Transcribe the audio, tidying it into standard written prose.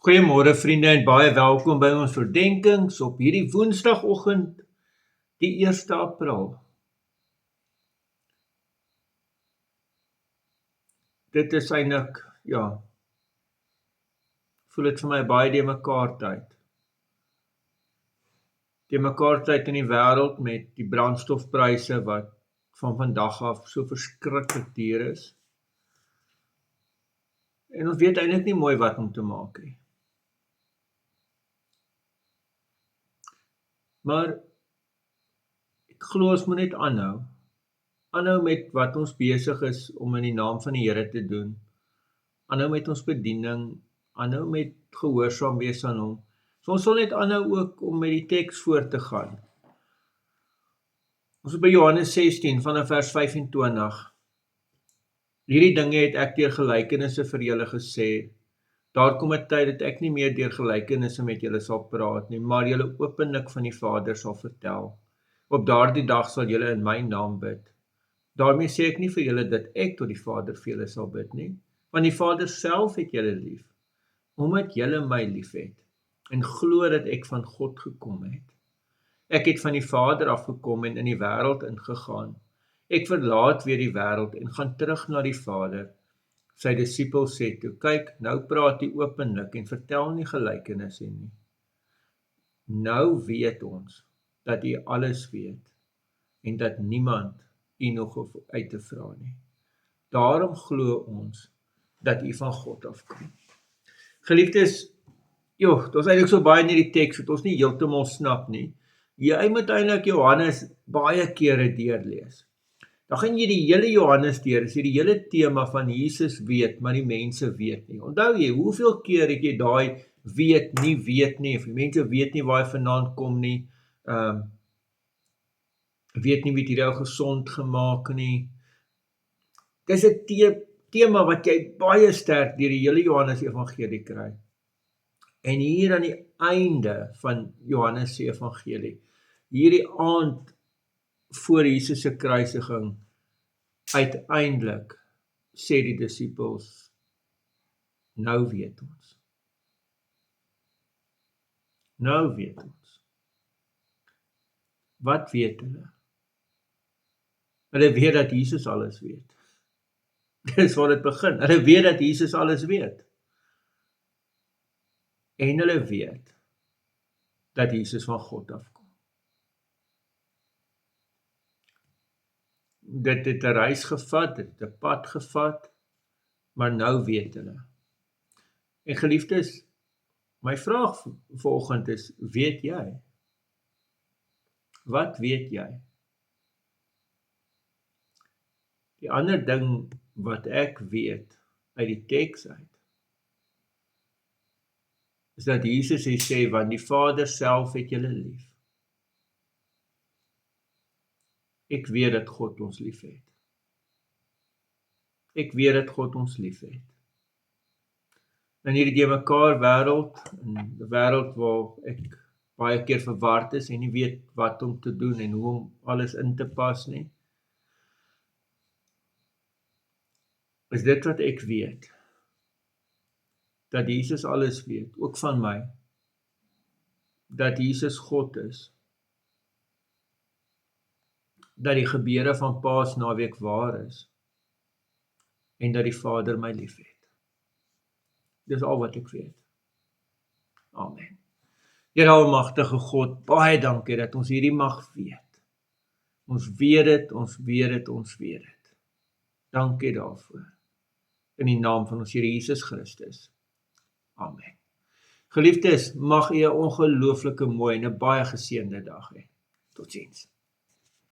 Goeiemôre vriende en baie welkom by ons oordenkings op hierdie Woensdagoggend, die 1 April. Dit is eintlik, voel dit vir my baie die mekaar tyd. Die mekaar tyd in die wêreld met die brandstofpryse wat van vandag af so verskriklik duur is. En ons weet eintlik nie mooi wat om te maak nie. Maar ek glo ons moet net aanhou met wat ons besig is om in die naam van die Here te doen, aanhou met ons bediening, aanhou met gehoorsaam wees aan hom. So ons sal net aanhou ook om met die teks voort te gaan. Ons is by Johannes 16 vanaf vers 25. Hierdie dinge het ek deur gelykenisse vir julle gesê. Daar kom 'n tyd dat ek nie meer deur gelykenisse met julle sal praat nie, maar julle openlik van die Vader sal vertel. Op daardie dag sal julle in my naam bid. Daarmee sê ek nie vir julle dat ek tot die Vader vir julle sal bid nie, want die Vader self het julle lief, omdat julle my lief het, en glo dat ek van God gekom het. Ek het van die Vader afgekom en in die wêreld ingegaan. Ek verlaat weer die wêreld en gaan terug na die Vader. Sy disippels sê toe, kyk, nou praat hy openlik en vertel nie gelykenisse nie. Nou weet ons dat hy alles weet en dat niemand u nog hoef uit te vra nie. Daarom glo ons dat u van God afkom. Geliefdes, dit is eintlik so baie in hierdie teks wat ons nie heeltemal snap nie. Jy moet eintlik Johannes baie kere deurlees. Dan gaan jy die hele Johannes deur, is die hele tema van Jesus weet, maar die mense weet nie. Onthou jy, hoeveel keer het jy daai weet nie, of die mense weet nie waar hy vandaan kom nie, weet nie wie het jou gesond gemaak nie. Dis 'n tema wat jy baie sterk deur die hele Johannes evangelie kry. En hier aan die einde van Johannes se evangelie, hierdie aand voor Jesus se kruisiging, uiteindelik sê die disippels, nou weet ons. Nou weet ons. Wat weet hulle? Hulle weet dat Jesus alles weet. Dis waar dit begin. Hulle weet dat Jesus alles weet. En hulle weet dat Jesus van God afkom. Dit het 'n reis gevat, dit het 'n pad gevat, maar nou weet hulle. En geliefdes, my vraag vanoggend is, weet jy? Wat weet jy? Die ander ding wat ek weet uit die teks uit, is dat Jesus sê, want die Vader self het julle lief. Ek weet dat God ons lief het. Ek weet dat God ons lief het. In hierdie mekaar wêreld, 'n wêreld waar ek baie keer verward is en nie weet wat om te doen en hoe om alles in te pas nie, is dit wat ek weet. Dat Jesus alles weet, ook van my. Dat Jesus God is. Dat die gebeure van Paasnaweek waar is. En dat die Vader my lief het. Dis al wat ek weet. Amen. Here almagtige God, baie dankie dat ons hierdie mag weet. Ons weet dit, ons weet dit, ons weet dit. Dankie daarvoor. In die naam van ons Here Jesus Christus. Amen. Geliefdes, mag u 'n ongelooflike mooi en 'n baie geseënde dag hê. Totsiens.